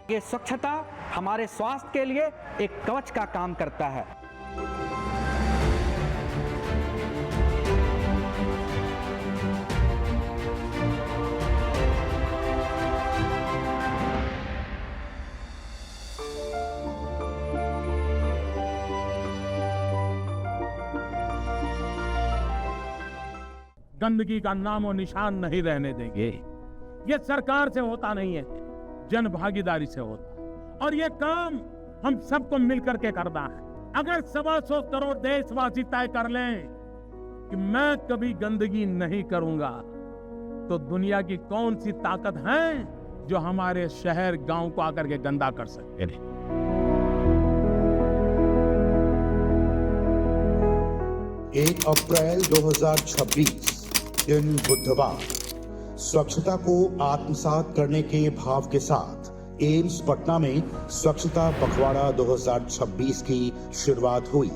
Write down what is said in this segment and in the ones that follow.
ये स्वच्छता हमारे स्वास्थ्य के लिए एक कवच का काम करता है। गंदगी का नामो निशान नहीं रहने देंगे। ये सरकार से होता नहीं है, जन भागीदारी से होता है और ये काम हम सबको मिलकर के करना है। अगर 125 करोड़ देशवासी तय कर लें कि मैं कभी गंदगी नहीं करूंगा, तो दुनिया की कौन सी ताकत है जो हमारे शहर गांव को आकर के गंदा कर सकते हैं। 1 अप्रैल 2026 दिन बुधवार स्वच्छता को आत्मसात करने के भाव के साथ एम्स पटना में स्वच्छता पखवाड़ा 2026 की शुरुआत हुई।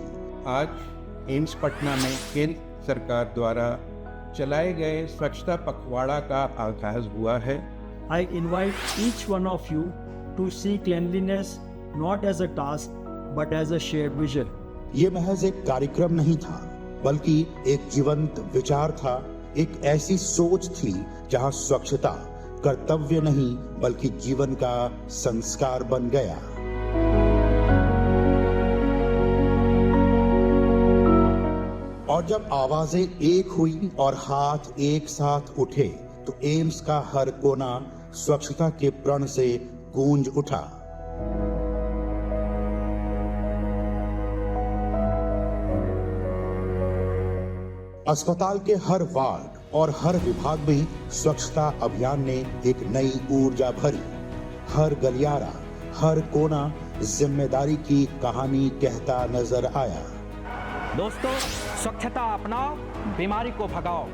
आज एम्स पटना में केंद्र सरकार द्वारा चलाए गए स्वच्छता पखवाड़ा का आगाज हुआ है। I invite each one of you to see cleanliness not as a task but as a shared vision. ये महज एक कार्यक्रम नहीं था, बल्कि एक जीवंत विचार था, एक ऐसी सोच थी जहां स्वच्छता कर्तव्य नहीं बल्कि जीवन का संस्कार बन गया। और जब आवाजें एक हुई और हाथ एक साथ उठे तो एम्स का हर कोना स्वच्छता के प्रण से गूंज उठा। अस्पताल के हर वार्ड और हर विभाग में स्वच्छता अभियान ने एक नई ऊर्जा भरी। हर गलियारा, हर कोना जिम्मेदारी की कहानी कहता नजर आया। दोस्तों, स्वच्छता अपनाओ, बीमारी को भगाओ।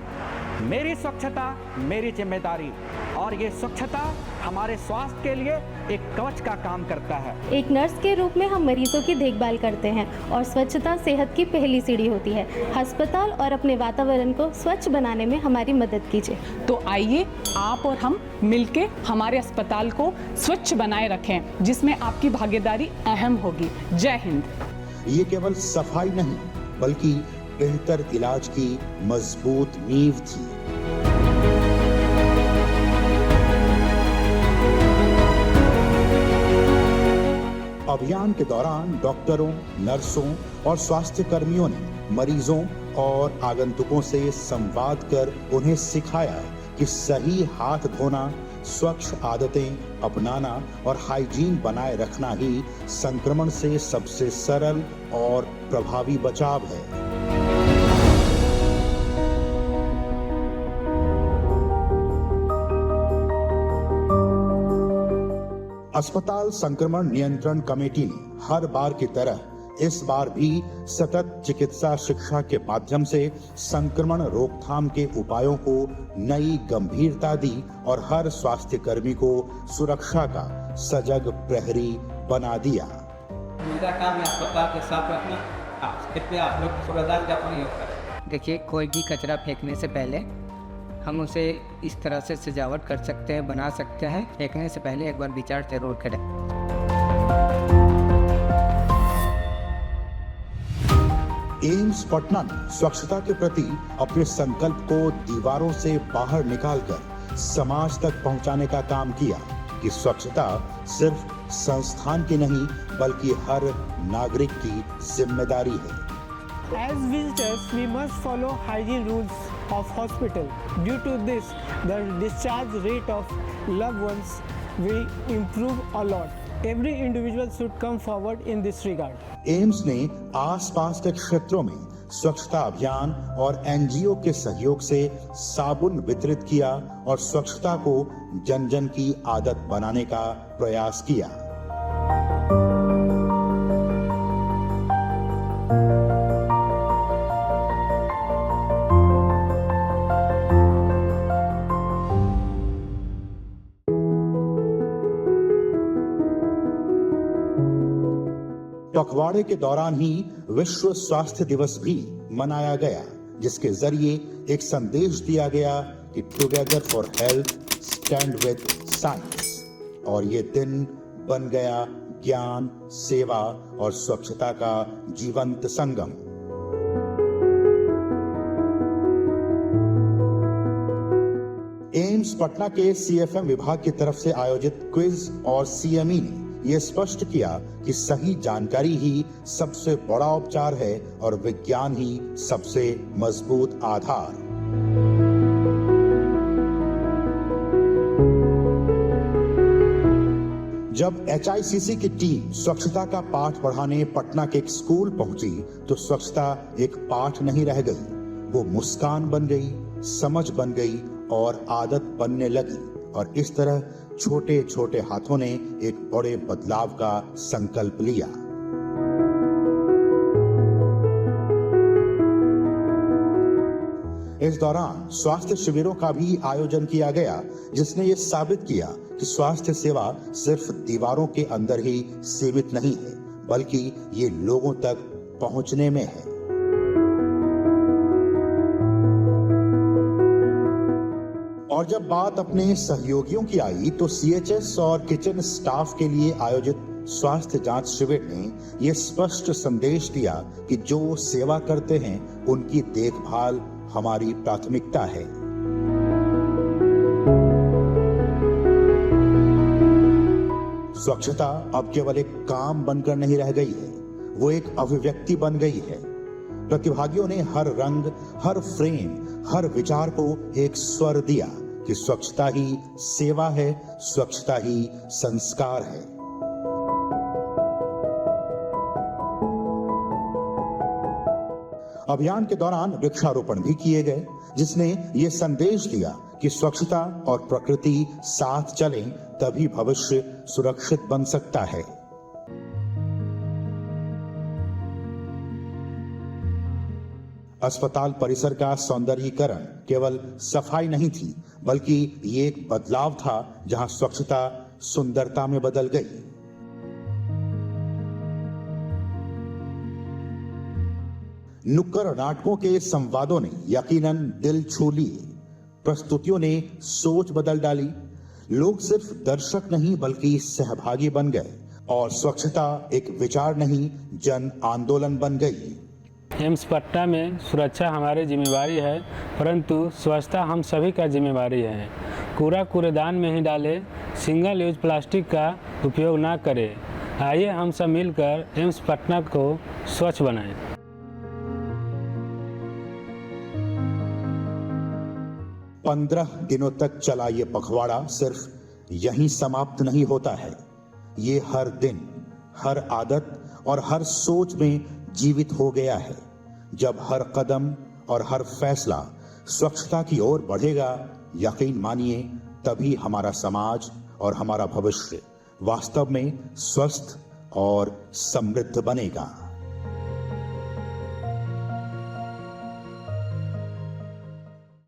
मेरी स्वच्छता मेरी जिम्मेदारी, और ये स्वच्छता हमारे स्वास्थ्य के लिए एक कवच का काम करता है। एक नर्स के रूप में हम मरीजों की देखभाल करते हैं और स्वच्छता सेहत की पहली सीढ़ी होती है। अस्पताल और अपने वातावरण को स्वच्छ बनाने में हमारी मदद कीजिए। तो आइए आप और हम मिलके हमारे अस्पताल को स्वच्छ बनाए रखें, जिसमें आपकी भागीदारी अहम होगी। जय हिंद। ये केवल सफाई नहीं बल्कि बेहतर इलाज की मजबूत नींव थी। अभियान के दौरान डॉक्टरों, नर्सों और स्वास्थ्य कर्मियों ने मरीजों और आगंतुकों से संवाद कर उन्हें सिखाया कि सही हाथ धोना, स्वच्छ आदतें अपनाना और हाइजीन बनाए रखना ही संक्रमण से सबसे सरल और प्रभावी बचाव है। अस्पताल संक्रमण नियंत्रण कमेटी ने हर बार की तरह इस बार भी सतत चिकित्सा शिक्षा के माध्यम से संक्रमण रोकथाम के उपायों को नई गंभीरता दी और हर स्वास्थ्य कर्मी को सुरक्षा का सजग प्रहरी बना दिया। मेरा काम है अस्पताल के साफ रखना। इसलिए आप लोग सुविधा का प्रयोग करें। देखिए, कोई भी कचरा फेंकने से पहले हम उसे इस तरह से सजावट कर सकते हैं, बना सकते हैं। फेंकने से पहले एक बार विचार जरूर करें। एम्स पटना ने स्वच्छता के प्रति अपने संकल्प को दीवारों से बाहर निकालकर समाज तक पहुंचाने का काम किया कि स्वच्छता सिर्फ संस्थान की नहीं बल्कि हर नागरिक की जिम्मेदारी है। As visitors, we must follow hygiene rules of hospital. Due to this, the discharge rate of loved ones will improve a lot. Every individual should come forward in this regard. AIIMS ने आसपास के क्षेत्रों में स्वच्छता अभियान और NGO के सहयोग से साबुन वितरित किया और स्वच्छता को जन जन की आदत बनाने का प्रयास किया। पखवाड़े के दौरान ही विश्व स्वास्थ्य दिवस भी मनाया गया, जिसके जरिए एक संदेश दिया गया कि together for health, stand with science. और ये दिन बन गया ज्ञान, सेवा और स्वच्छता का जीवंत संगम। एम्स पटना के CFM विभाग की तरफ से आयोजित क्विज और CME ने यह स्पष्ट किया कि सही जानकारी ही सबसे बड़ा उपचार है और विज्ञान ही सबसे मजबूत आधार। जब HICC की टीम स्वच्छता का पाठ पढ़ाने पटना के एक स्कूल पहुंची तो स्वच्छता एक पाठ नहीं रह गई, वो मुस्कान बन गई, समझ बन गई और आदत बनने लगी। और इस तरह छोटे छोटे हाथों ने एक बड़े बदलाव का संकल्प लिया। इस दौरान स्वास्थ्य शिविरों का भी आयोजन किया गया, जिसने ये साबित किया कि स्वास्थ्य सेवा सिर्फ दीवारों के अंदर ही सीमित नहीं है, बल्कि ये लोगों तक पहुंचने में है। और जब बात अपने सहयोगियों की आई तो CHS और किचन स्टाफ के लिए आयोजित स्वास्थ्य जांच शिविर ने यह स्पष्ट संदेश दिया कि जो सेवा करते हैं उनकी देखभाल हमारी प्राथमिकता है। स्वच्छता अब केवल एक काम बनकर नहीं रह गई है, वो एक अभिव्यक्ति बन गई है। प्रतिभागियों ने हर रंग, हर फ्रेम, हर विचार को एक स्वर दिया कि स्वच्छता ही सेवा है, स्वच्छता ही संस्कार है। अभियान के दौरान वृक्षारोपण भी किए गए, जिसने ये संदेश दिया कि स्वच्छता और प्रकृति साथ चलें तभी भविष्य सुरक्षित बन सकता है। अस्पताल परिसर का सौंदर्यीकरण केवल सफाई नहीं थी, बल्कि ये एक बदलाव था जहां स्वच्छता सुंदरता में बदल गई। नुक्कड़ नाटकों के संवादों ने यकीनन दिल छू लिए। प्रस्तुतियों ने सोच बदल डाली। लोग सिर्फ दर्शक नहीं बल्कि सहभागी बन गए और स्वच्छता एक विचार नहीं, जन आंदोलन बन गई। एम्स पटना में सुरक्षा हमारी जिम्मेवारी है, परंतु स्वच्छता हम सभी का जिम्मेवारी है। कूड़ा कूड़ेदान में ही डालें, सिंगल यूज प्लास्टिक का उपयोग ना करें। आइए हम सब मिलकर एम्स पटना को स्वच्छ बनाएं। 15 दिनों तक चला ये पखवाड़ा सिर्फ यहीं समाप्त नहीं होता है। ये हर दिन, हर आदत और हर सोच में जीवित हो गया है। जब हर कदम और हर फैसला स्वच्छता की ओर बढ़ेगा, यकीन मानिए तभी हमारा समाज और हमारा भविष्य वास्तव में स्वस्थ और समृद्ध बनेगा।